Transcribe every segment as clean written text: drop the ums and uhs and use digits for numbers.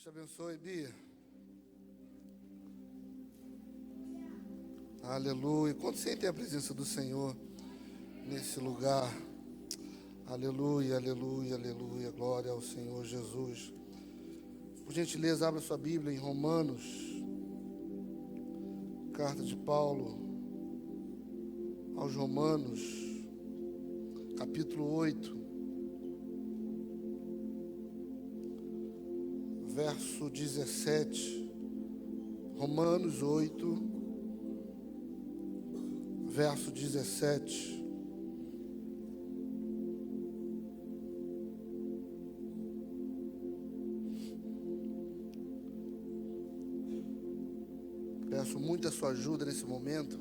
te abençoe, Bia. Aleluia. Quando sentem a presença do Senhor nesse lugar? Aleluia, aleluia, aleluia. Glória ao Senhor Jesus. Por gentileza, abra sua Bíblia em Romanos. Carta de Paulo aos Romanos, capítulo 8, verso 17. Romanos 8, verso 17. Peço muito a sua ajuda nesse momento.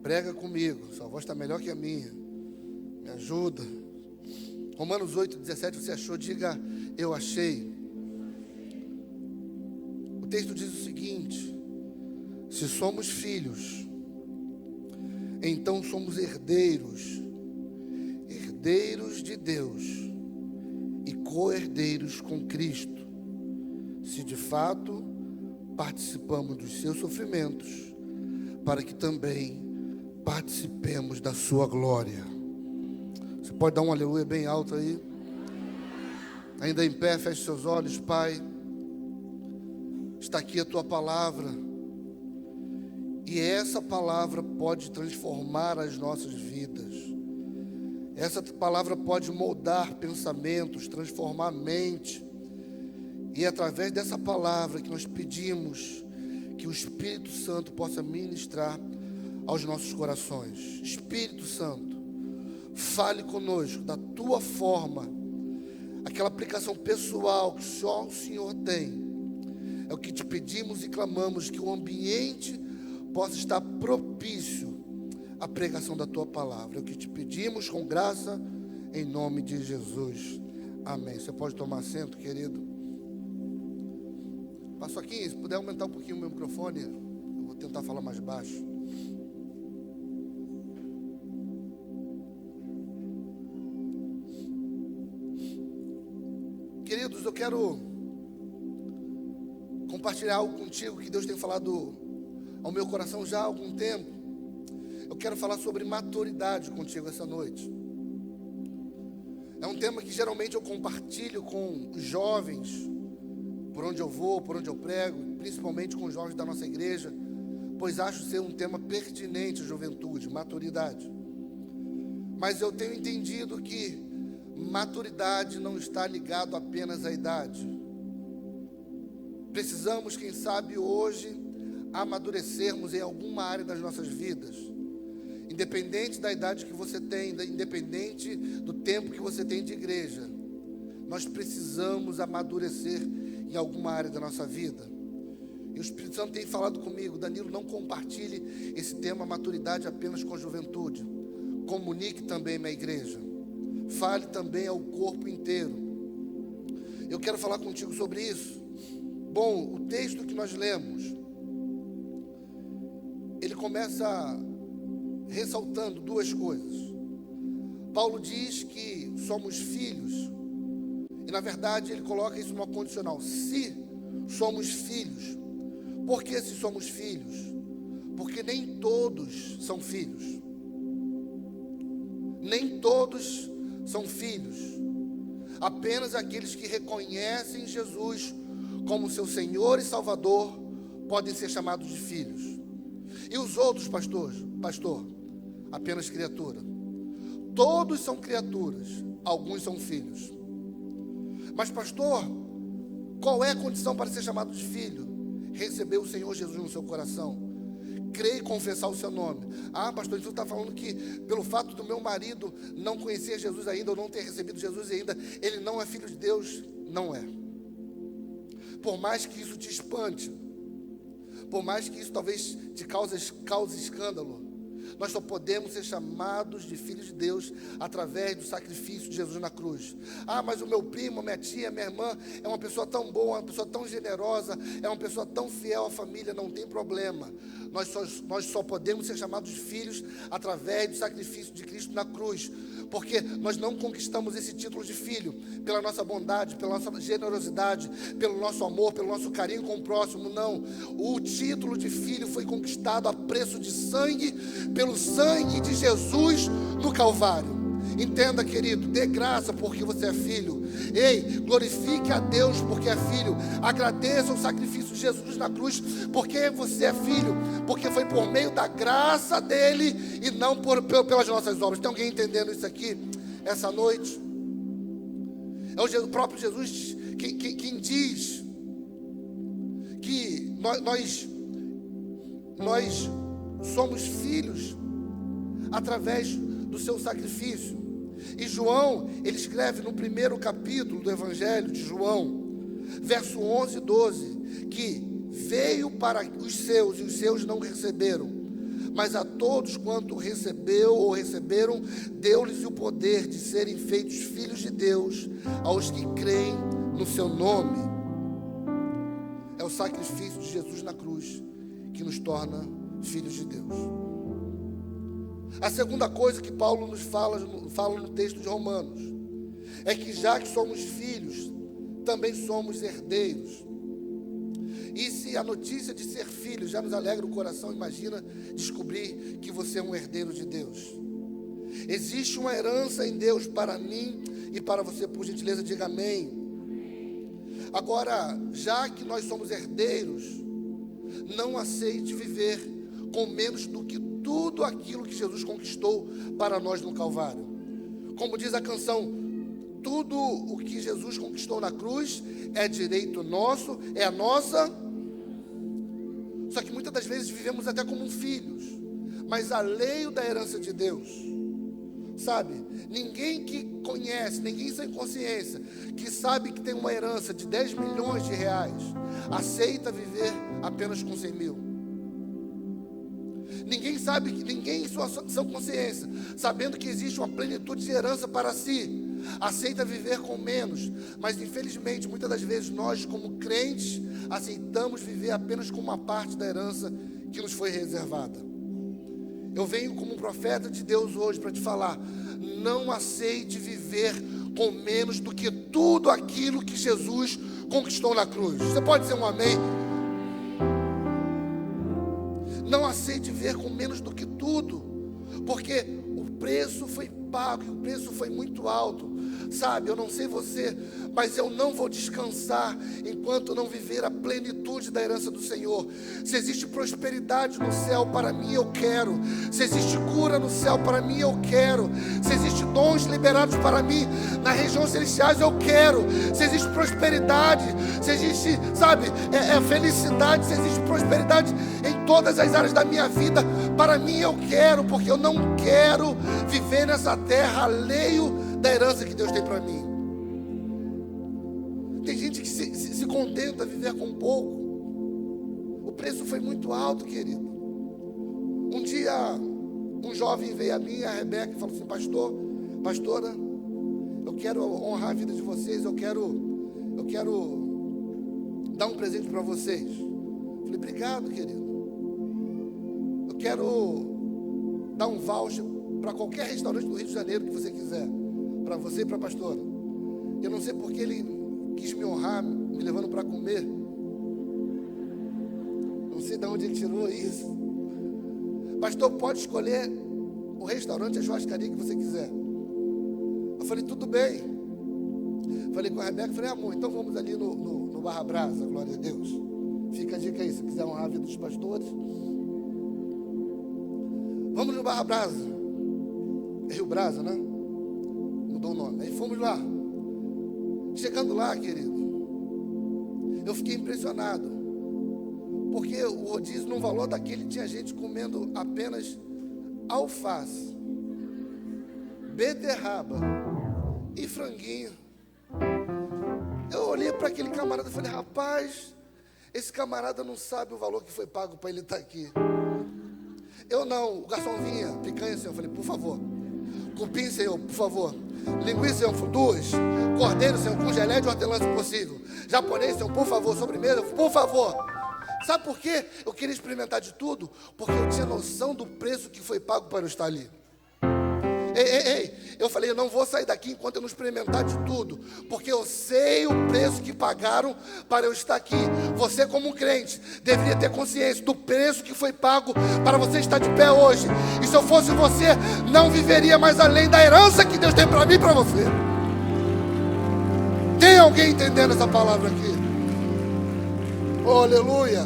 Prega comigo, sua voz está melhor que a minha. Me ajuda. Romanos 8, 17, você achou? Diga, eu achei. O texto diz o seguinte: se somos filhos, então somos herdeiros, herdeiros de Deus e co-herdeiros com Cristo, se de fato participamos dos seus sofrimentos, para que também participemos da sua glória. Você pode dar um aleluia bem alto aí? Ainda em pé, feche seus olhos. Pai, está aqui a tua palavra, e essa palavra pode transformar as nossas vidas. Essa palavra pode moldar pensamentos, transformar a mente. E é através dessa palavra que nós pedimos que o Espírito Santo possa ministrar aos nossos corações. Espírito Santo, fale conosco da tua forma, aquela aplicação pessoal que só o Senhor tem. É o que te pedimos e clamamos, que o ambiente possa estar propício à pregação da tua palavra. É o que te pedimos com graça, em nome de Jesus. Amém. Você pode tomar assento, querido. Paçoquinha, se puder aumentar um pouquinho o meu microfone, eu vou tentar falar mais baixo. Queridos, eu quero compartilhar algo contigo que Deus tem falado ao meu coração já há algum tempo. Eu quero falar sobre maturidade contigo essa noite. É um tema que geralmente eu compartilho com os jovens, por onde eu vou, por onde eu prego, principalmente com os jovens da nossa igreja, pois acho ser um tema pertinente à juventude, maturidade. Mas eu tenho entendido que maturidade não está ligado apenas à idade. Precisamos, quem sabe, hoje, amadurecermos em alguma área das nossas vidas. Independente da idade que você tem, independente do tempo que você tem de igreja, nós precisamos amadurecer em alguma área da nossa vida. E o Espírito Santo tem falado comigo: Danilo, não compartilhe esse tema maturidade apenas com a juventude. Comunique também na igreja. Fale também ao corpo inteiro. Eu quero falar contigo sobre isso. Bom, o texto que nós lemos, ele começa ressaltando duas coisas. Paulo diz que somos filhos, e na verdade ele coloca isso numa condicional: se somos filhos. Por que se somos filhos? Porque nem todos são filhos. Nem todos são filhos. Apenas aqueles que reconhecem Jesus como seu Senhor e Salvador podem ser chamados de filhos. E os outros, pastor, apenas criatura. Todos são criaturas, alguns são filhos. Mas pastor, qual é a condição para ser chamado de filho? Receber o Senhor Jesus no seu coração, crer e confessar o seu nome. Ah, pastor, isso está falando que pelo fato do meu marido não conhecer Jesus ainda, ou não ter recebido Jesus ainda, ele não é filho de Deus? Não é. Por mais que isso te espante, por mais que isso talvez te cause escândalo, nós só podemos ser chamados de filhos de Deus através do sacrifício de Jesus na cruz. Ah, mas o meu primo, minha tia, minha irmã é uma pessoa tão boa, uma pessoa tão generosa, é uma pessoa tão fiel à família. Não tem problema. Nós só podemos ser chamados de filhos através do sacrifício de Cristo na cruz. Porque nós não conquistamos esse título de filho pela nossa bondade, pela nossa generosidade, pelo nosso amor, pelo nosso carinho com o próximo, não. O título de filho foi conquistado a preço de sangue, pelo sangue de Jesus no Calvário. Entenda, querido, dê graça porque você é filho. Ei, glorifique a Deus porque é filho. Agradeça o sacrifício de Jesus na cruz porque você é filho, porque foi por meio da graça dele e não pelas nossas obras. Tem alguém entendendo isso aqui essa noite? É o próprio Jesus quem diz que nós somos filhos através do seu sacrifício. E João, ele escreve no primeiro capítulo do Evangelho de João, verso 11 e 12, que veio para os seus e os seus não receberam, mas a todos quanto recebeu ou receberam, deu-lhes o poder de serem feitos filhos de Deus, aos que creem no seu nome. É o sacrifício de Jesus na cruz que nos torna filhos de Deus. A segunda coisa que Paulo nos fala no texto de Romanos é que já que somos filhos, também somos herdeiros. E se a notícia de ser filho já nos alegra o coração, imagina descobrir que você é um herdeiro de Deus. Existe uma herança em Deus para mim e para você, por gentileza, diga amém. Agora, já que nós somos herdeiros, não aceite viver com menos do que tudo aquilo que Jesus conquistou para nós no Calvário. Como diz a canção, tudo o que Jesus conquistou na cruz é direito nosso, é a nossa. Só que muitas das vezes vivemos até como filhos, mas alheio da herança de Deus. Sabe, ninguém que conhece, ninguém sem consciência, que sabe que tem uma herança de 10 milhões de reais, aceita viver apenas com 100 mil. Ninguém sabe, ninguém em sua consciência, sabendo que existe uma plenitude de herança para si, aceita viver com menos. Mas infelizmente, muitas das vezes nós como crentes, aceitamos viver apenas com uma parte da herança que nos foi reservada. Eu venho como um profeta de Deus hoje para te falar, não aceite viver com menos do que tudo aquilo que Jesus conquistou na cruz. Você pode dizer um amém? Não aceite viver com menos do que tudo, porque o preço foi pago e o preço foi muito alto. Sabe, eu não sei você, mas eu não vou descansar enquanto não viver a plenitude da herança do Senhor. Se existe prosperidade no céu, para mim eu quero. Se existe cura no céu, para mim eu quero. Se existe dons liberados para mim na região celestiais, eu quero. Se existe prosperidade, se existe, sabe, felicidade, se existe prosperidade em todas as áreas da minha vida, para mim eu quero, porque eu não quero viver nessa terra alheio da herança que Deus tem para mim. Tem gente que se contenta a viver com pouco. O preço foi muito alto, querido. Um dia, um jovem veio a mim, a Rebeca, e falou assim: pastora, eu quero honrar a vida de vocês, eu quero dar um presente para vocês. Eu falei: obrigado, querido. Eu quero dar um voucher para qualquer restaurante do Rio de Janeiro que você quiser, para você e para a pastora. Eu não sei porque ele quis me honrar, me levando para comer. Não sei de onde ele tirou isso. Pastor, pode escolher o restaurante, a churrascaria que você quiser. Eu falei: tudo bem. Falei com a Rebeca, falei: amor, então vamos ali no Barra Brasa, glória a Deus. Fica a dica aí, se quiser honrar a vida dos pastores. Vamos no Barra Brasa. É Rio Brasa, né? Mudou o nome. Aí fomos lá. Chegando lá, querido, eu fiquei impressionado, porque o rodízio, no valor daquele, tinha gente comendo apenas alface, beterraba e franguinho. Eu olhei para aquele camarada e falei: rapaz, esse camarada não sabe o valor que foi pago para ele estar aqui. Eu não, o garçom vinha, picanha, senhor, eu falei: por favor. Cupim, Senhor, por favor. Linguiça, Senhor, 2. Cordeiro, Senhor, com gelé de hortelã, se possível. Japonês, Senhor, por favor. Sobremesa, por favor. Sabe por quê? Eu queria experimentar de tudo, porque eu tinha noção do preço que foi pago para eu estar ali. Eu falei, eu não vou sair daqui enquanto eu não experimentar de tudo, porque eu sei o preço que pagaram para eu estar aqui. Você, como crente, deveria ter consciência do preço que foi pago para você estar de pé hoje. E se eu fosse você, não viveria mais além da herança que Deus tem para mim e para você. Tem alguém entendendo essa palavra aqui? Oh, aleluia.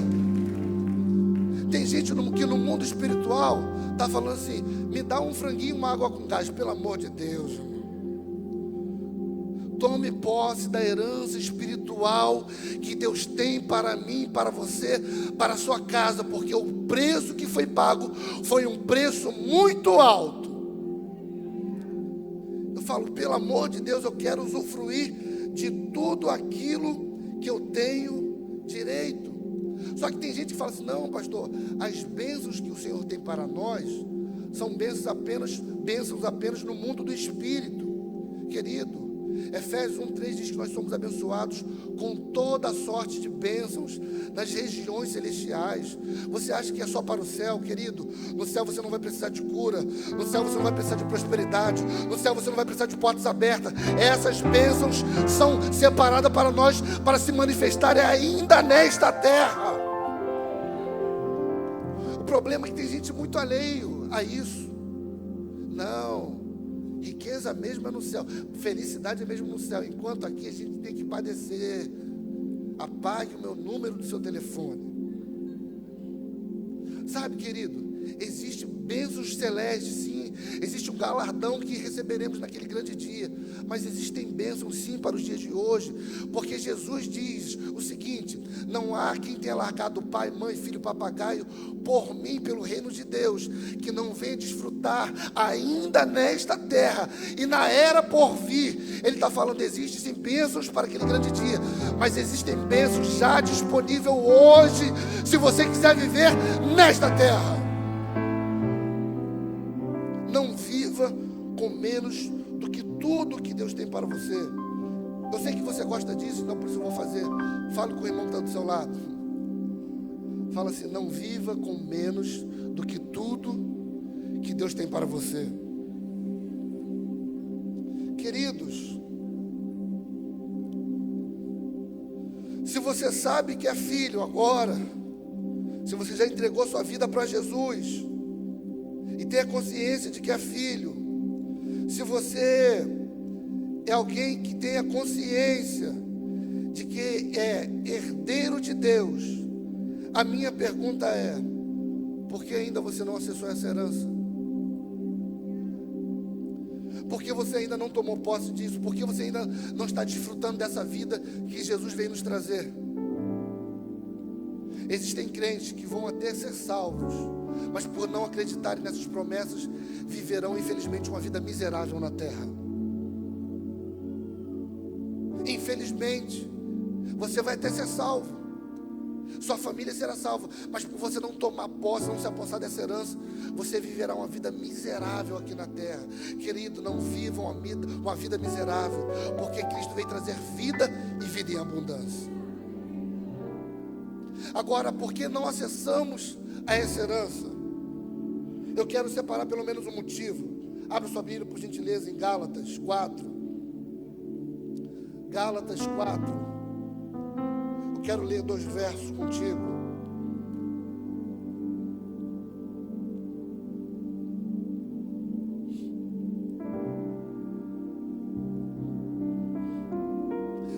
Tem gente que no mundo espiritual está falando assim, me dá um franguinho, uma água com gás, pelo amor de Deus. Tome posse da herança espiritual que Deus tem para mim, para você, para a sua casa, porque o preço que foi pago foi um preço muito alto. Eu falo, pelo amor de Deus, eu quero usufruir de tudo aquilo que eu tenho direito. Só que tem gente que fala assim, não, pastor, as bênçãos que o Senhor tem para nós são bênçãos apenas no mundo do Espírito. Querido, Efésios 1:3 diz que nós somos abençoados com toda sorte de bênçãos nas regiões celestiais. Você acha que é só para o céu, querido? No céu você não vai precisar de cura, no céu você não vai precisar de prosperidade, no céu você não vai precisar de portas abertas. Essas bênçãos são separadas para nós, para se manifestarem ainda nesta terra. O problema é que tem gente muito alheio a isso. Não, riqueza mesmo é no céu, felicidade é mesmo no céu, enquanto aqui a gente tem que padecer. Apague o meu número do seu telefone. Sabe, querido, existe bênçãos celestes, sim, existe um galardão que receberemos naquele grande dia, mas existem bênçãos sim para os dias de hoje, porque Jesus diz o seguinte: não há quem tenha largado pai, mãe, filho, papagaio por mim, pelo reino de Deus, que não venha desfrutar ainda nesta terra e na era por vir. Ele está falando, existem sim bênçãos para aquele grande dia, mas existem bênçãos já disponíveis hoje, se você quiser viver nesta terra. Não viva com menos do que tudo que Deus tem para você. Eu sei que você gosta disso, então por isso eu vou fazer. Fale com o irmão que está do seu lado. Fala assim, não viva com menos do que tudo que Deus tem para você. Queridos, se você sabe que é filho agora, se você já entregou sua vida para Jesus e tem a consciência de que é filho, se você é alguém que tem a consciência de que é herdeiro de Deus, a minha pergunta é, por que ainda você não acessou essa herança? Por que você ainda não tomou posse disso? Por que você ainda não está desfrutando dessa vida que Jesus veio nos trazer? Existem crentes que vão até ser salvos, mas por não acreditarem nessas promessas, viverão infelizmente uma vida miserável na terra. Infelizmente, você vai até ser salvo, sua família será salva, mas por você não tomar posse, não se apossar dessa herança, você viverá uma vida miserável aqui na terra. Querido, não viva uma vida miserável, porque Cristo veio trazer vida e vida em abundância. Agora, por que não acessamos a essa herança? Eu quero separar pelo menos um motivo. Abra sua Bíblia, por gentileza, em Gálatas 4. Gálatas 4. Eu quero ler 2 versos contigo.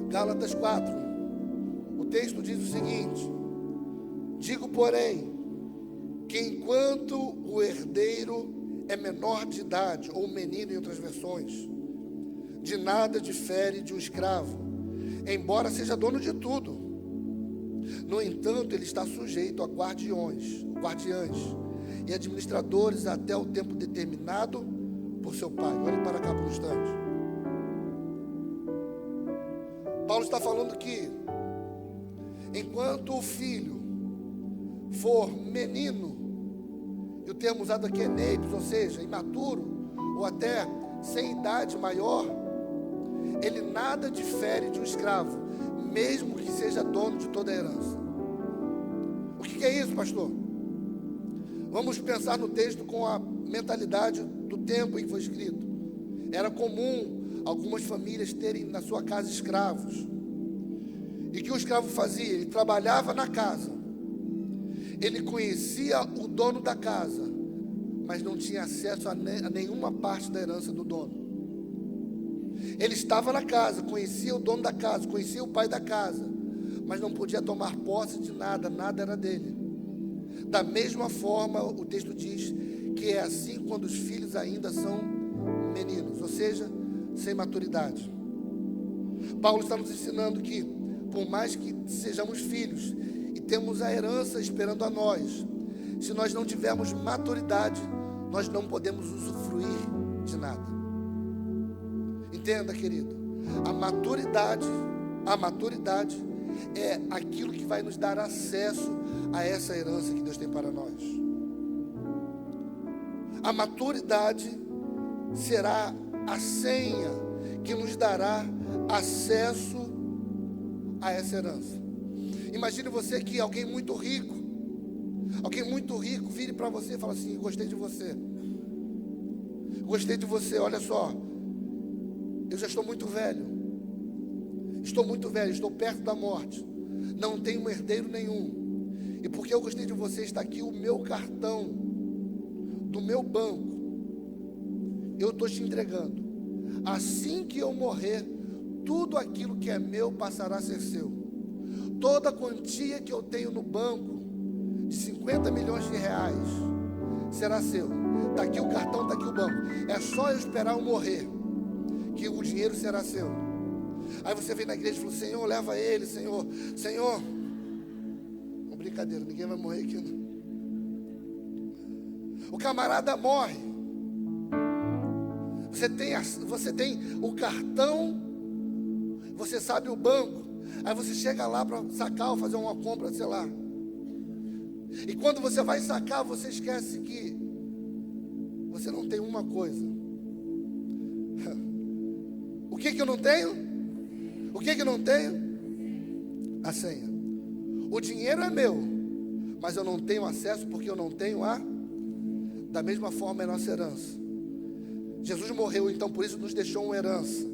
Gálatas 4. O texto diz o seguinte: digo, porém, que enquanto o herdeiro é menor de idade, ou menino em outras versões, de nada difere de um escravo, embora seja dono de tudo. No entanto, ele está sujeito a guardiães e administradores até o tempo determinado por seu pai. Olhe para cá por um instante. Paulo está falando que enquanto o filho for menino, e o termo usado aqui é neipes, ou seja, imaturo, ou até sem idade maior, ele nada difere de um escravo, mesmo que seja dono de toda a herança. O que é isso, pastor? Vamos pensar no texto com a mentalidade do tempo em que foi escrito. Era comum algumas famílias terem na sua casa escravos. E o que o escravo fazia? Ele trabalhava na casa, ele conhecia o dono da casa, mas não tinha acesso a nenhuma parte da herança do dono. Ele estava na casa, conhecia o dono da casa, conhecia o pai da casa, mas não podia tomar posse de nada, nada era dele. Da mesma forma, o texto diz que é assim quando os filhos ainda são meninos, ou seja, sem maturidade. Paulo está nos ensinando que, por mais que sejamos filhos e temos a herança esperando a nós, se nós não tivermos maturidade, nós não podemos usufruir de nada. Entenda, querido, a maturidade é aquilo que vai nos dar acesso a essa herança que Deus tem para nós. A maturidade será a senha que nos dará acesso a essa herança. Imagine você que alguém muito rico vire para você e fala assim: gostei de você, olha só, eu já estou muito velho, estou perto da morte, não tenho herdeiro nenhum, e porque eu gostei de você, está aqui o meu cartão do meu banco, eu estou te entregando. Assim que eu morrer, tudo aquilo que é meu passará a ser seu. Toda a quantia que eu tenho no banco, de 50 milhões de reais, será seu. Está aqui o cartão, está aqui o banco. É só eu esperar eu morrer, que o dinheiro será seu. Aí você vem na igreja e fala: Senhor, leva ele, Senhor. Brincadeira, ninguém vai morrer aqui, não. O camarada morre. Você tem o cartão, você sabe o banco. Aí você chega lá para sacar ou fazer uma compra, sei lá. E quando você vai sacar, você esquece que você não tem uma coisa. O que eu não tenho? O que eu não tenho? A senha. O dinheiro é meu, mas eu não tenho acesso porque eu não tenho a... Da mesma forma é nossa herança. Jesus morreu, então por isso nos deixou uma herança.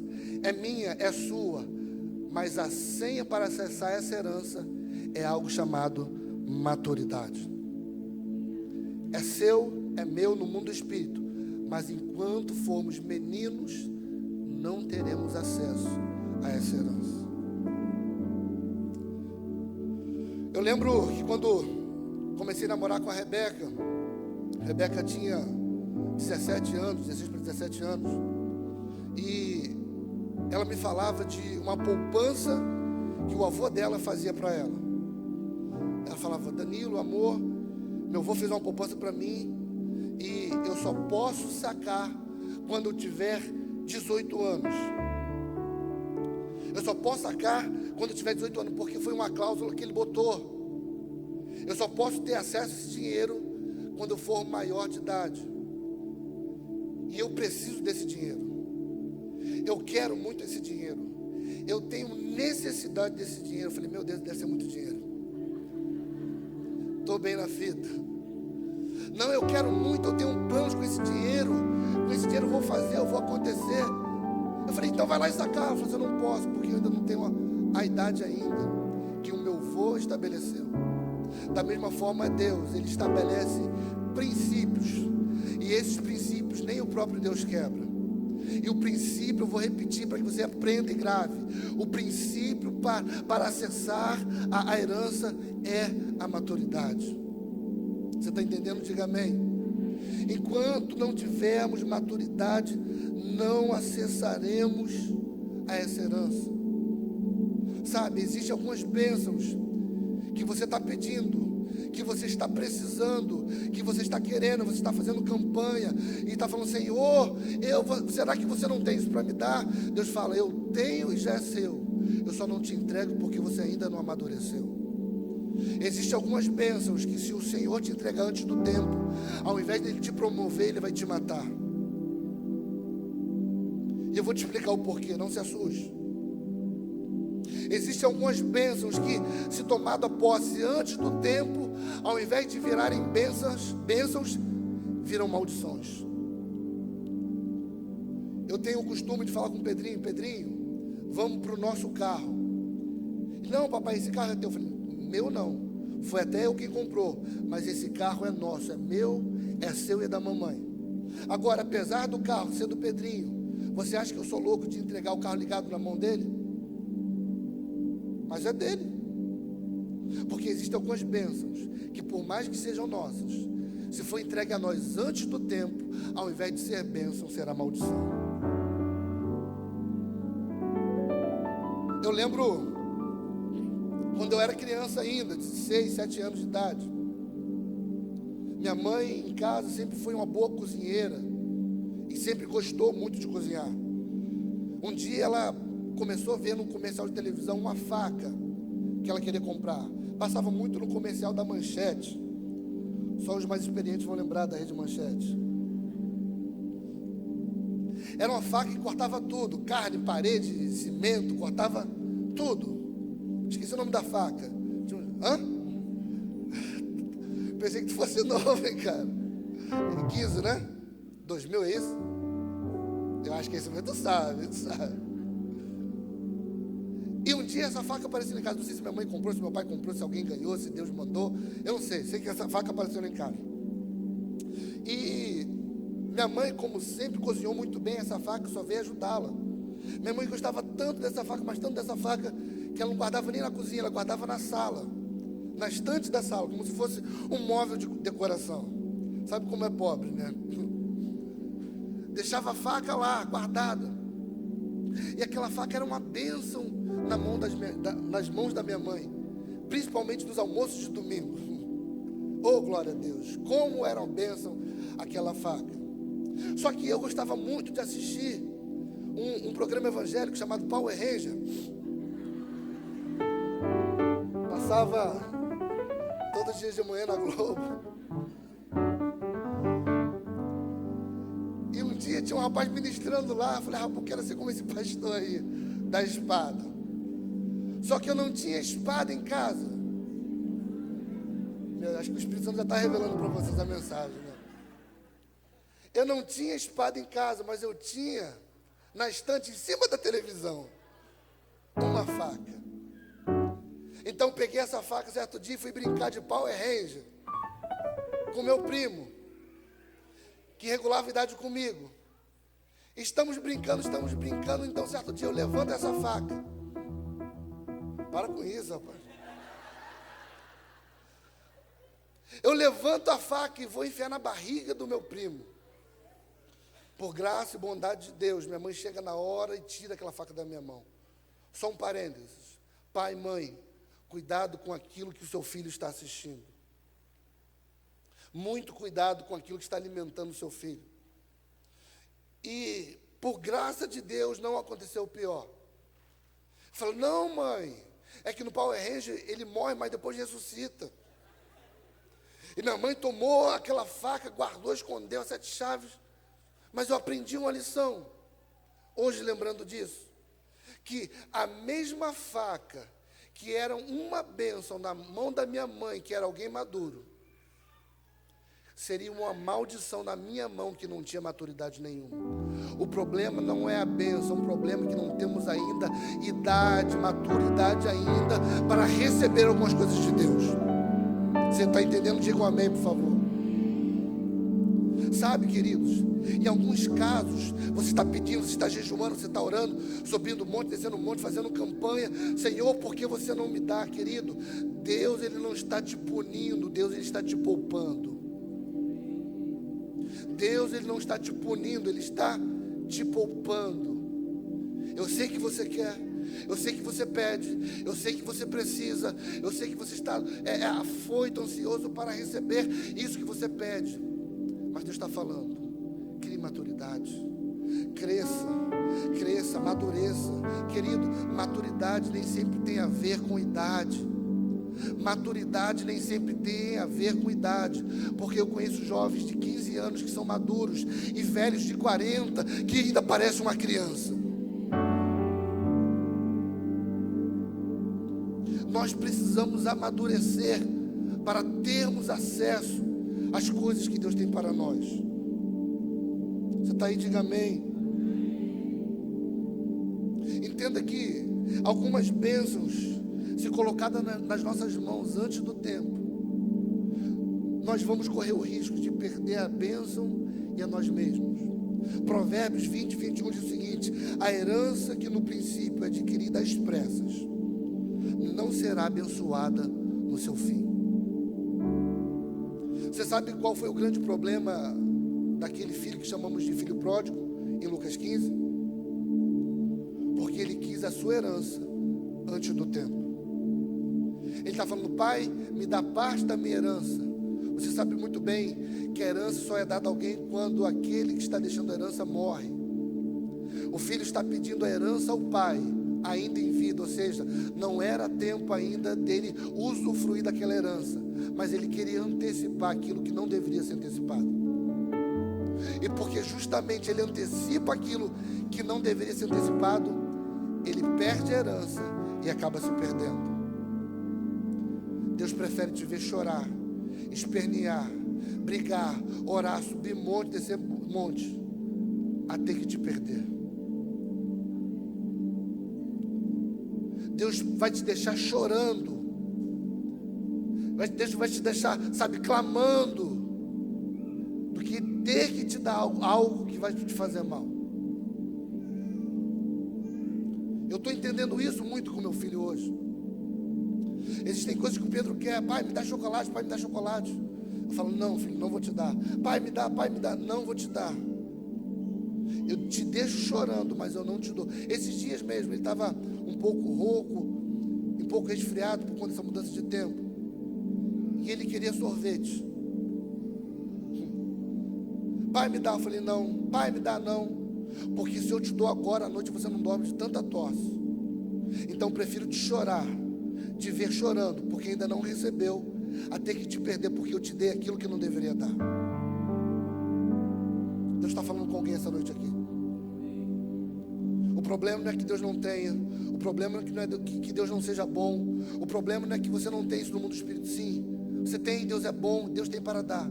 É minha, é sua, mas a senha para acessar essa herança é algo chamado maturidade. É seu, é meu no mundo do espírito, mas enquanto formos meninos, não teremos acesso a essa herança. Eu lembro que quando comecei a namorar com a Rebeca tinha 17 anos, 16 para 17 anos, e ela me falava de uma poupança que o avô dela fazia para ela. Ela falava: Danilo, amor, meu avô fez uma poupança para mim e eu só posso sacar quando eu tiver 18 anos. Eu só posso sacar quando eu tiver 18 anos, porque foi uma cláusula que ele botou. Eu só posso ter acesso a esse dinheiro quando eu for maior de idade. E eu preciso desse dinheiro. Eu quero muito esse dinheiro. Eu tenho necessidade desse dinheiro. Eu falei: meu Deus, deve ser muito dinheiro. Estou bem na fita. Não, eu quero muito, eu tenho planos com esse dinheiro. Com esse dinheiro eu vou fazer, eu vou acontecer. Eu falei: então vai lá e sacar. Eu falei: eu não posso, porque eu ainda não tenho a idade ainda que o meu avô estabeleceu. Da mesma forma, Deus, Ele estabelece princípios. E esses princípios nem o próprio Deus quebra. E o princípio, eu vou repetir para que você aprenda e grave: o princípio para acessar a herança é a maturidade. Você está entendendo? Diga amém. Enquanto não tivermos maturidade, não acessaremos a essa herança. Sabe, existem algumas bênçãos que você está pedindo, que você está precisando, que você está querendo, você está fazendo campanha e está falando: Senhor, será que você não tem isso para me dar? Deus fala: eu tenho e já é seu, eu só não te entrego porque você ainda não amadureceu. Existem algumas bênçãos que, se o Senhor te entregar antes do tempo, ao invés de Ele te promover, Ele vai te matar. E eu vou te explicar o porquê, não se assuste. Existem algumas bênçãos que, se tomada posse antes do tempo, ao invés de virarem bênçãos, viram maldições. Eu tenho o costume de falar com o Pedrinho: Pedrinho, vamos para o nosso carro. Não, papai, esse carro é teu. Eu falei: meu não, foi até eu quem comprou, mas esse carro é nosso, é meu, é seu e é da mamãe. Agora, apesar do carro ser do Pedrinho, você acha que eu sou louco de entregar o carro ligado na mão dele? Mas é dele. Porque existem algumas bênçãos que, por mais que sejam nossas, se for entregue a nós antes do tempo, ao invés de ser bênção, será maldição. Eu lembro quando eu era criança ainda, de 6, 7 anos de idade. Minha mãe em casa sempre foi uma boa cozinheira e sempre gostou muito de cozinhar. Um dia ela começou a ver no comercial de televisão uma faca que ela queria comprar. Passava muito no comercial da Manchete. Só os mais experientes vão lembrar da Rede Manchete. Era uma faca que cortava tudo: carne, parede, cimento, cortava tudo. Esqueci o nome da faca. Hã? Pensei que tu fosse novo, hein, cara. 15, né? 2000, é isso? Eu acho que esse momento tu sabe. E um dia essa faca apareceu em casa. Não sei se minha mãe comprou, se meu pai comprou, se alguém ganhou, se Deus mandou. Eu não sei. Sei que essa faca apareceu em casa. E minha mãe, como sempre, cozinhou muito bem essa faca, só veio ajudá-la. Minha mãe gostava tanto dessa faca, mas tanto dessa faca, que ela não guardava nem na cozinha, ela guardava na sala, na estante da sala, como se fosse um móvel de decoração. Sabe como é pobre, né? Deixava a faca lá, guardada. E aquela faca era uma bênção nas mãos da minha mãe, principalmente nos almoços de domingo. Oh, glória a Deus, como era uma bênção aquela faca. Só que eu gostava muito de assistir um programa evangélico chamado Power Ranger. Passava todos os dias de manhã na Globo. E um dia tinha um rapaz ministrando lá. Eu falei: rapaz, eu quero ser como esse pastor aí, da espada. Só que eu não tinha espada em casa. Acho que o Espírito Santo já está revelando para vocês a mensagem, né? Eu não tinha espada em casa, mas eu tinha na estante em cima da televisão uma faca. Então peguei essa faca certo dia e fui brincar de Power Ranger com meu primo, que regulava a idade comigo. Estamos brincando, então certo dia eu levanto essa faca. Para com isso, rapaz. Eu levanto a faca e vou enfiar na barriga do meu primo. Por graça e bondade de Deus, minha mãe chega na hora e tira aquela faca da minha mão. Só um parênteses: pai e mãe, cuidado com aquilo que o seu filho está assistindo. Muito cuidado com aquilo que está alimentando o seu filho. E, por graça de Deus, não aconteceu o pior. Falou: não, mãe, é que no Power Ranger ele morre, mas depois ressuscita. E minha mãe tomou aquela faca, guardou, escondeu as 7 chaves. Mas eu aprendi uma lição, hoje lembrando disso, que a mesma faca que era uma bênção na mão da minha mãe, que era alguém maduro, seria uma maldição na minha mão, que não tinha maturidade nenhuma. O problema não é a bênção, o problema é que não temos ainda maturidade ainda, para receber algumas coisas de Deus. Você está entendendo? Diga um amém, por favor. Sabe, queridos, em alguns casos, você está pedindo, você está jejuando, você está orando, subindo um monte, descendo um monte, fazendo campanha. Senhor, por que você não me dá, querido? Deus, Ele não está te punindo, Deus, Ele está te poupando. Deus, Ele não está te punindo, Ele está te poupando. Eu sei que você quer, eu sei que você pede, eu sei que você precisa, eu sei que você está afoito, ansioso para receber isso que você pede. Mas Deus está falando: crie maturidade, cresça, amadureça. Querido, maturidade nem sempre tem a ver com idade. Maturidade nem sempre tem a ver com idade, porque eu conheço jovens de 15 anos que são maduros e velhos de 40 que ainda parecem uma criança. Nós precisamos amadurecer para termos acesso às coisas que Deus tem para nós. Você está aí, diga amém. entenda que algumas bênçãos, se colocadas nas nossas mãos antes do tempo, nós vamos correr o risco de perder a bênção e a nós mesmos. Provérbios 20, 21 diz o seguinte: a herança que no princípio é adquirida às pressas, não será abençoada no seu fim. Você sabe qual foi o grande problema daquele filho que chamamos de filho pródigo, em Lucas 15? Porque ele quis a sua herança antes do tempo. Ele está falando: pai, me dá parte da minha herança. Você sabe muito bem que a herança só é dada a alguém quando aquele que está deixando a herança morre. O filho está pedindo a herança ao pai, ainda em vida, ou seja, não era tempo ainda dele usufruir daquela herança, mas ele queria antecipar aquilo que não deveria ser antecipado. E porque justamente ele antecipa aquilo que não deveria ser antecipado, ele perde a herança e acaba se perdendo. Deus prefere te ver chorar, espernear, brigar, orar, subir monte, descer monte, a ter que te perder. Deus vai te deixar chorando, Deus vai te deixar, sabe, clamando, do que ter que te dar algo que vai te fazer mal. Eu estou entendendo isso muito com meu filho hoje. Existem coisas que o Pedro quer: pai, me dá chocolate, pai, me dá chocolate. Eu falo: não, filho, não vou te dar. Pai, me dá, não vou te dar. Eu te deixo chorando, mas eu não te dou. Esses dias mesmo, ele estava um pouco rouco, um pouco resfriado por conta dessa mudança de tempo. E ele queria sorvete. Pai, me dá. Eu falei: não. Pai, me dá, não. Porque se eu te dou agora à noite, você não dorme de tanta tosse. Então prefiro te chorar, te ver chorando, porque ainda não recebeu, a ter que te perder, porque eu te dei aquilo que não deveria dar. Deus está falando com alguém essa noite aqui. O problema não é que Deus não tenha, o problema não é que Deus não seja bom, o problema não é que você não tem isso no mundo do Espírito. Sim, você tem, Deus é bom, Deus tem para dar,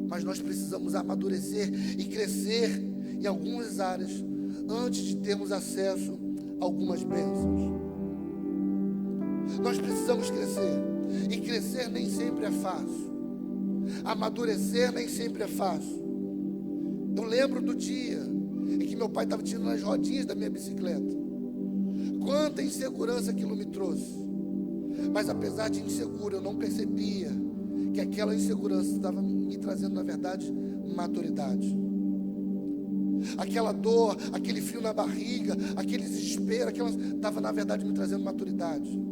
mas nós precisamos amadurecer e crescer em algumas áreas antes de termos acesso a algumas bênçãos. Nós precisamos crescer, e crescer nem sempre é fácil, amadurecer nem sempre é fácil. Eu lembro do dia em que meu pai estava tirando as rodinhas da minha bicicleta. Quanta insegurança aquilo me trouxe. Mas apesar de inseguro, eu não percebia que aquela insegurança estava me trazendo, na verdade, maturidade. Aquela dor, aquele frio na barriga, aquele desespero, estava, na verdade, me trazendo maturidade.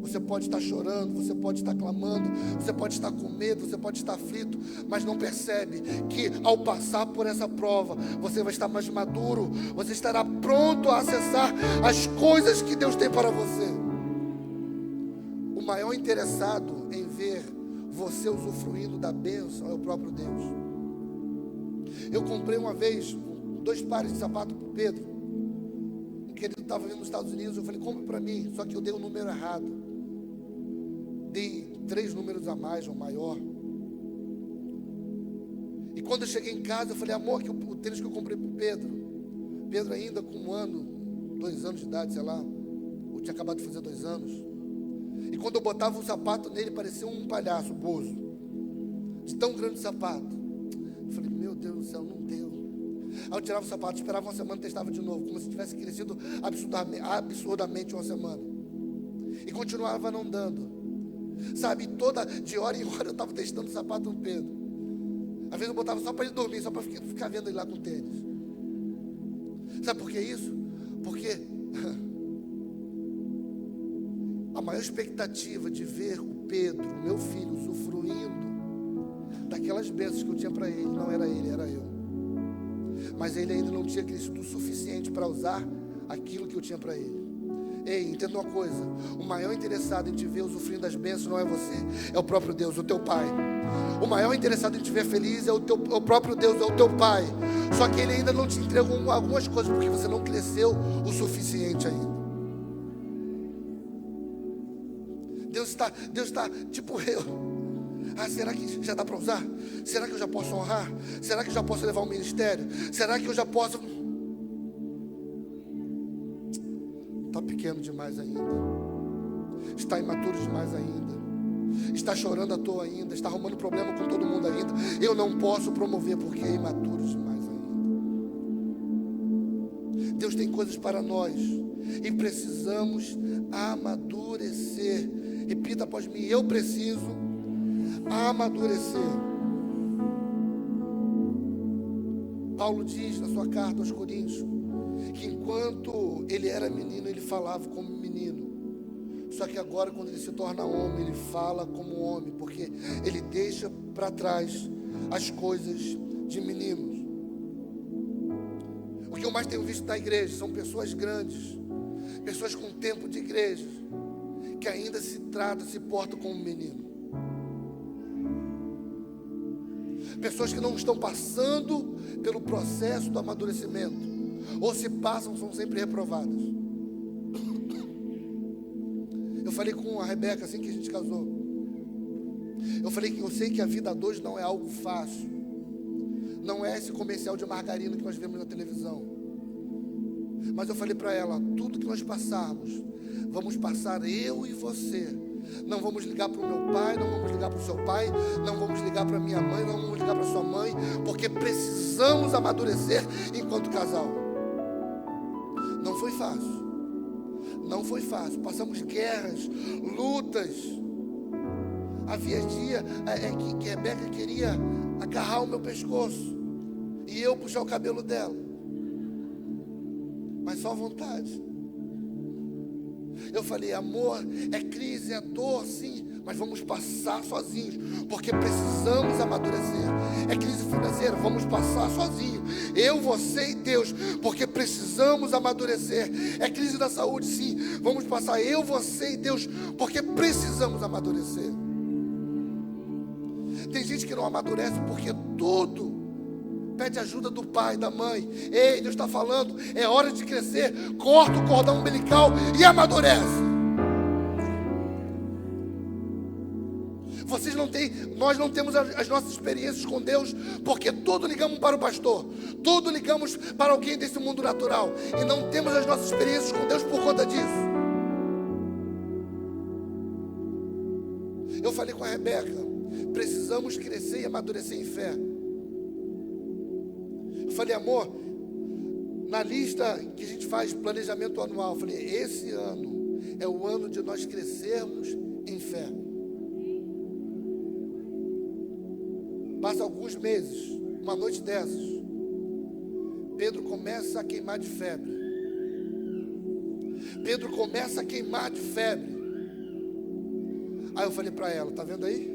Você pode estar chorando, você pode estar clamando, você pode estar com medo, você pode estar aflito, mas não percebe que ao passar por essa prova, você vai estar mais maduro, você estará pronto a acessar as coisas que Deus tem para você. O maior interessado em ver você usufruindo da bênção é o próprio Deus. Eu comprei uma vez 2 pares de sapato para o Pedro, que ele estava vindo nos Estados Unidos. Eu falei: compre para mim, só que eu dei o número errado. Dei 3 números a mais ou maior. E quando eu cheguei em casa, eu falei: amor, que o tênis que eu comprei para o Pedro ainda com 1 ano, 2 anos de idade, sei lá, eu tinha acabado de fazer 2 anos. E quando eu botava um sapato nele, parecia um palhaço, bozo, de tão grande sapato. Eu falei: meu Deus do céu, não deu. Aí eu tirava o sapato, esperava uma semana, testava de novo, como se tivesse crescido absurdamente uma semana. E continuava não dando. Sabe, de hora em hora eu estava testando o sapato no Pedro. Às vezes eu botava só para ele dormir, só para ficar vendo ele lá com tênis. Sabe por que isso? Porque a maior expectativa de ver o Pedro, o meu filho, usufruindo daquelas bênçãos que eu tinha para ele, não era ele, era eu. Mas ele ainda não tinha crescido o suficiente para usar aquilo que eu tinha para ele. Ei, entenda uma coisa: o maior interessado em te ver usufruindo das bênçãos não é você, é o próprio Deus, o teu Pai. O maior interessado em te ver feliz é o próprio Deus, é o teu Pai. Só que Ele ainda não te entregou algumas coisas, porque você não cresceu o suficiente ainda. Deus está tipo eu. Será que já dá para usar? Será que eu já posso honrar? Será que eu já posso levar um ministério? Será que eu já posso... pequeno demais ainda, está imaturo demais ainda, está chorando à toa ainda, está arrumando problema com todo mundo ainda. Eu não posso promover porque é imaturo demais ainda. Deus tem coisas para nós e precisamos amadurecer. Repita após mim: eu preciso amadurecer. Paulo diz na sua carta aos Coríntios que enquanto ele era menino, ele falava como menino. Só que agora, quando ele se torna homem, ele fala como homem, porque ele deixa para trás as coisas de meninos. O que eu mais tenho visto na igreja são pessoas grandes, pessoas com tempo de igreja, que ainda se portam como menino. Pessoas que não estão passando pelo processo do amadurecimento, ou se passam, são sempre reprovadas. Eu falei com a Rebeca assim que a gente casou. Eu falei que eu sei que a vida a dois não é algo fácil. Não é esse comercial de margarina que nós vemos na televisão. Mas eu falei para ela: tudo que nós passarmos, vamos passar eu e você. Não vamos ligar para o meu pai, não vamos ligar para o seu pai, não vamos ligar para a minha mãe, não vamos ligar para a sua mãe, porque precisamos amadurecer enquanto casal. Não foi fácil. Não foi fácil. Passamos guerras, lutas. Havia dia que Rebeca queria agarrar o meu pescoço e eu puxar o cabelo dela, mas só à vontade. Eu falei: amor, é crise, é dor, sim, mas vamos passar sozinhos, porque precisamos amadurecer. É crise financeira, vamos passar sozinhos, eu, você e Deus, porque precisamos amadurecer. É crise da saúde, sim, vamos passar eu, você e Deus, porque precisamos amadurecer. Tem gente que não amadurece porque tudo pede ajuda do pai, da mãe. Ei, Deus está falando, é hora de crescer. Corta o cordão umbilical e amadurece. Nós não temos as nossas experiências com Deus, porque tudo ligamos para o pastor, tudo ligamos para alguém desse mundo natural, e não temos as nossas experiências com Deus por conta disso. Eu falei com a Rebeca: precisamos crescer e amadurecer em fé. Eu falei: amor, na lista que a gente faz planejamento anual, eu falei: esse ano é o ano de nós crescermos em fé. Passa alguns meses, uma noite dessas, Pedro começa a queimar de febre. Pedro começa a queimar de febre. Aí eu falei para ela: tá vendo aí?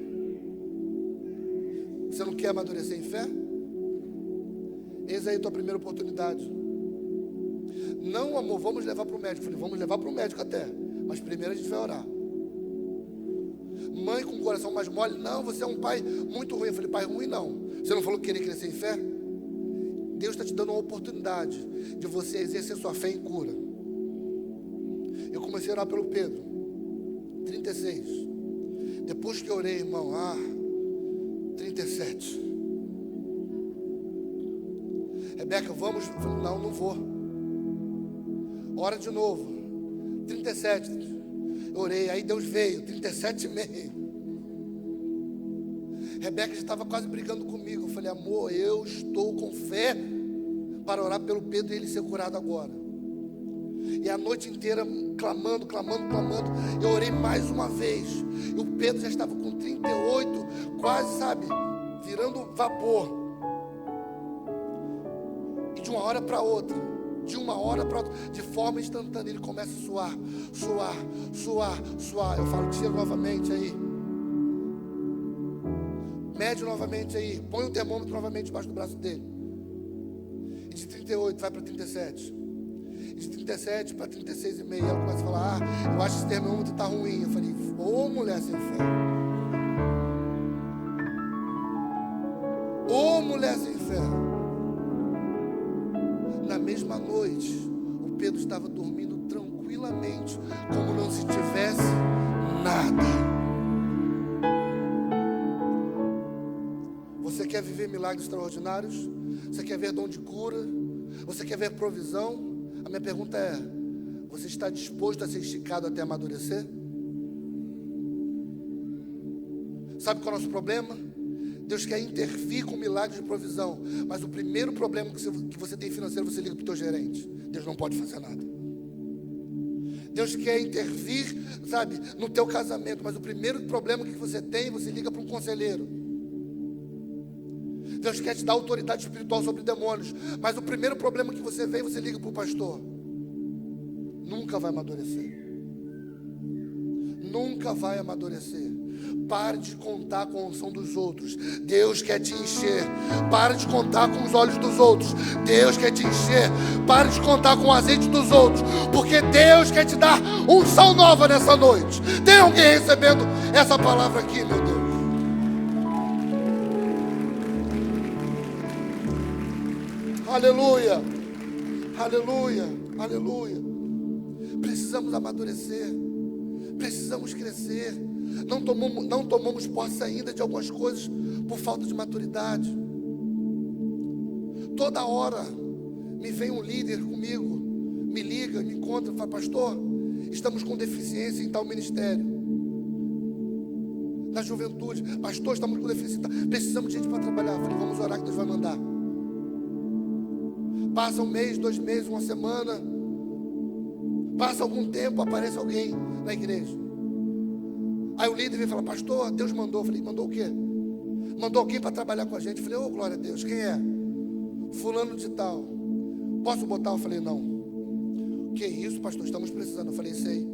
Você não quer amadurecer em fé? Eis aí a tua primeira oportunidade. Não, amor, vamos levar para o médico. Eu falei: vamos levar para o médico até, mas primeiro a gente vai orar. Mãe com o coração mais mole: não, você é um pai muito ruim. Eu falei: pai ruim não. Você não falou que queria crescer em fé? Deus está te dando uma oportunidade de você exercer sua fé em cura. Eu comecei a orar pelo Pedro. 36. Depois que eu orei, irmão, 37. Rebeca, vamos? Eu falei: não vou. Ora de novo. 37. Eu orei, aí Deus veio, 37,5. Rebeca já estava quase brigando comigo. Eu falei: amor, eu estou com fé para orar pelo Pedro e ele ser curado agora. E a noite inteira clamando. Eu orei mais uma vez. E o Pedro já estava com 38, quase, virando vapor. E de uma hora para outra, de forma instantânea, ele começa a suar. Eu falo: tira novamente aí. Mede novamente aí. Põe o termômetro novamente debaixo do braço dele. E de 38 vai para 37. E de 37 para 36,5. Ela começa a falar: eu acho que esse termômetro está ruim. Eu falei: ô mulher sem fé. Ô mulher sem fé. Na mesma noite, o Pedro estava dormindo tranquilamente, como não se tivesse nada. Você quer viver milagres extraordinários? Você quer ver dom de cura? Você quer ver provisão? A minha pergunta é: Você está disposto a ser esticado até amadurecer? Sabe qual é o nosso problema? Deus quer intervir com milagres de provisão, mas o primeiro problema que você tem financeiro, você liga para o teu gerente. Deus não pode fazer nada. Deus quer intervir, sabe, no teu casamento, mas o primeiro problema que você tem, você liga para um conselheiro. Deus quer te dar autoridade espiritual sobre demônios, mas o primeiro problema que você vem, você liga para o pastor. Nunca vai amadurecer. Nunca vai amadurecer. Pare de contar com a unção dos outros. Deus quer te encher. Pare de contar com os olhos dos outros. Deus quer te encher. Pare de contar com o azeite dos outros, porque Deus quer te dar unção nova nessa noite. Tem alguém recebendo essa palavra aqui, meu Deus? Aleluia, aleluia, aleluia. Precisamos amadurecer, precisamos crescer. Não tomamos posse ainda de algumas coisas por falta de maturidade. Toda hora me vem um líder comigo, me liga, me encontra, fala: pastor, estamos com deficiência em tal ministério, na juventude. Pastor, estamos com deficiência, precisamos de gente para trabalhar. Eu falei: vamos orar que Deus vai mandar. Passa um mês, 2 meses, uma semana, passa algum tempo, aparece alguém na igreja. Aí o líder vem falar: pastor, Deus mandou. Eu falei: mandou o quê? Mandou alguém para trabalhar com a gente. Eu falei: ô, glória a Deus, quem é? Fulano de tal. Posso botar? Eu falei: não. Que isso, pastor, estamos precisando. Eu falei: sei.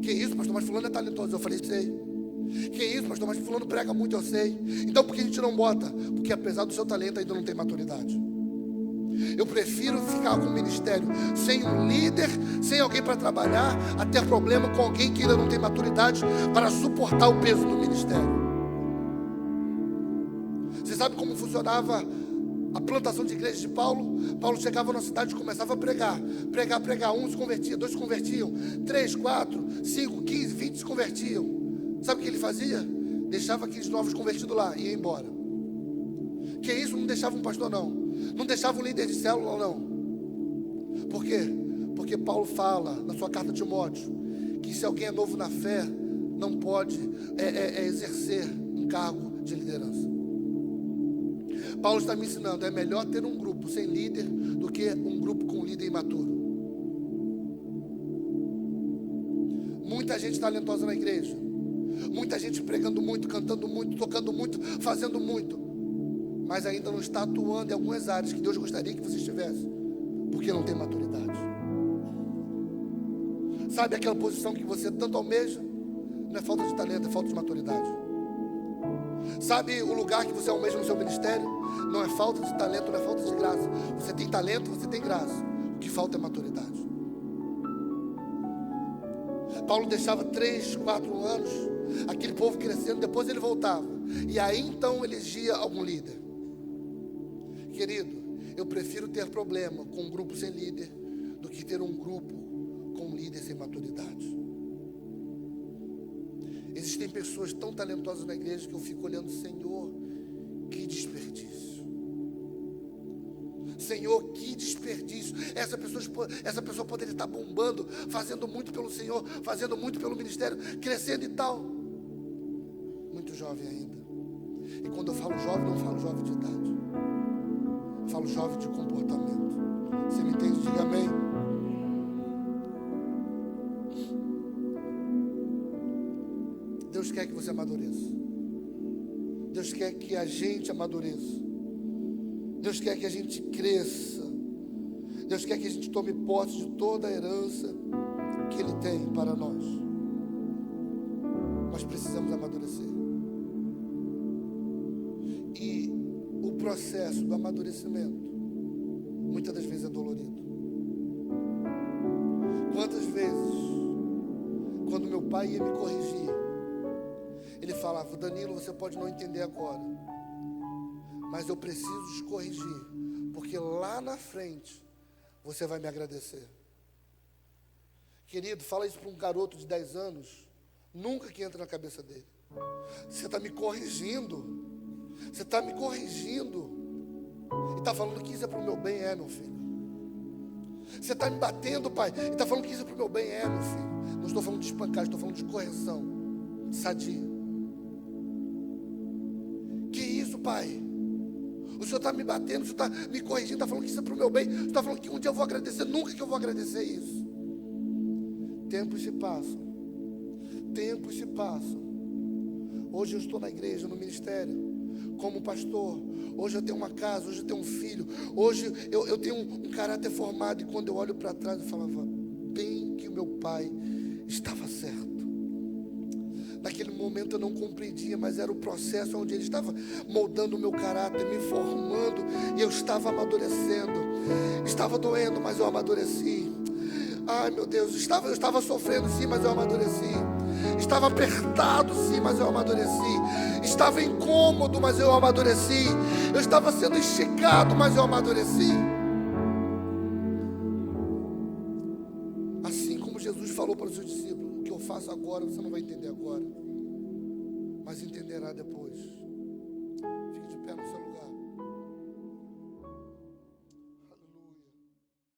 Que isso, pastor, mas fulano é talentoso. Eu falei: sei. Que isso, pastor, mas fulano prega muito. Eu sei. Então por que a gente não bota? Porque apesar do seu talento ainda não tem maturidade. Eu prefiro ficar com o ministério sem um líder, sem alguém para trabalhar, a ter problema com alguém que ainda não tem maturidade para suportar o peso do ministério. Você sabe como funcionava a plantação de igreja de Paulo? Paulo chegava na cidade e começava a pregar. Um se convertia, 2 se convertiam, 3, 4, 5, 15, 20 se convertiam. Sabe o que ele fazia? Deixava aqueles novos convertidos lá e ia embora. Que isso? Não deixava um pastor, não. Não deixava um líder de célula, não. Por quê? Porque Paulo fala na sua carta a Timóteo que se alguém é novo na fé, não pode exercer um cargo de liderança. Paulo está me ensinando: é melhor ter um grupo sem líder do que um grupo com líder imaturo. Muita gente talentosa na igreja, muita gente pregando muito, cantando muito, tocando muito, fazendo muito, mas ainda não está atuando em algumas áreas que Deus gostaria que você estivesse, porque não tem maturidade. Sabe aquela posição que você tanto almeja? Não é falta de talento, é falta de maturidade. Sabe o lugar que você almeja no seu ministério? Não é falta de talento, não é falta de graça. Você tem talento, você tem graça. O que falta é maturidade. Paulo deixava 3, 4 anos aquele povo crescendo, depois ele voltava, e aí então elegia algum líder. Querido, eu prefiro ter problema com um grupo sem líder do que ter um grupo com um líder sem maturidade. Existem pessoas tão talentosas na igreja que eu fico olhando: Senhor, que desperdício. Senhor, que desperdício. Essa pessoa poderia estar bombando, fazendo muito pelo Senhor, fazendo muito pelo ministério, crescendo e tal. Muito jovem ainda. E quando eu falo jovem, não falo jovem de idade, eu falo jovem de comportamento. Você me entende? Diga amém. Deus quer que você amadureça. Deus quer que a gente amadureça. Deus quer que a gente cresça. Deus quer que a gente tome posse de toda a herança que Ele tem para nós. Mas precisamos amadurecer. E o processo do amadurecimento muitas das vezes é dolorido. Quantas vezes, quando meu pai ia me corrigir, ele falava: Danilo, você pode não entender agora, mas eu preciso te corrigir, porque lá na frente você vai me agradecer. Querido, fala isso para um garoto de 10 anos, nunca que entra na cabeça dele. Você está me corrigindo, você está me corrigindo, e está falando que isso é para o meu bem. É, meu filho, Você está me batendo, pai, e está falando que isso é para o meu bem. Meu filho. Não estou falando de espancar, estou falando de correção, de sadia. Que isso, pai? O Senhor está me batendo, o Senhor está me corrigindo, está falando que isso é para o meu bem. Você está falando que um dia eu vou agradecer, nunca que eu vou agradecer isso. Tempos se passam. Tempos se passam. Hoje eu estou na igreja, no ministério, como pastor. Hoje eu tenho uma casa, hoje eu tenho um filho. Hoje eu tenho um caráter formado. E quando eu olho para trás, eu falava, bem que o meu pai estava certo. Naquele momento eu não compreendia, mas era o processo onde ele estava moldando o meu caráter, me formando, e eu estava amadurecendo. Estava doendo, mas eu amadureci. Ai, meu Deus, eu estava sofrendo sim, mas eu amadureci. Estava apertado sim, mas eu amadureci. Estava incômodo, mas eu amadureci. Eu estava sendo esticado, mas eu amadureci. Assim como Jesus falou para os seus discípulos, o que eu faço agora, você não vai entender agora, mas entenderá depois. Fique de pé.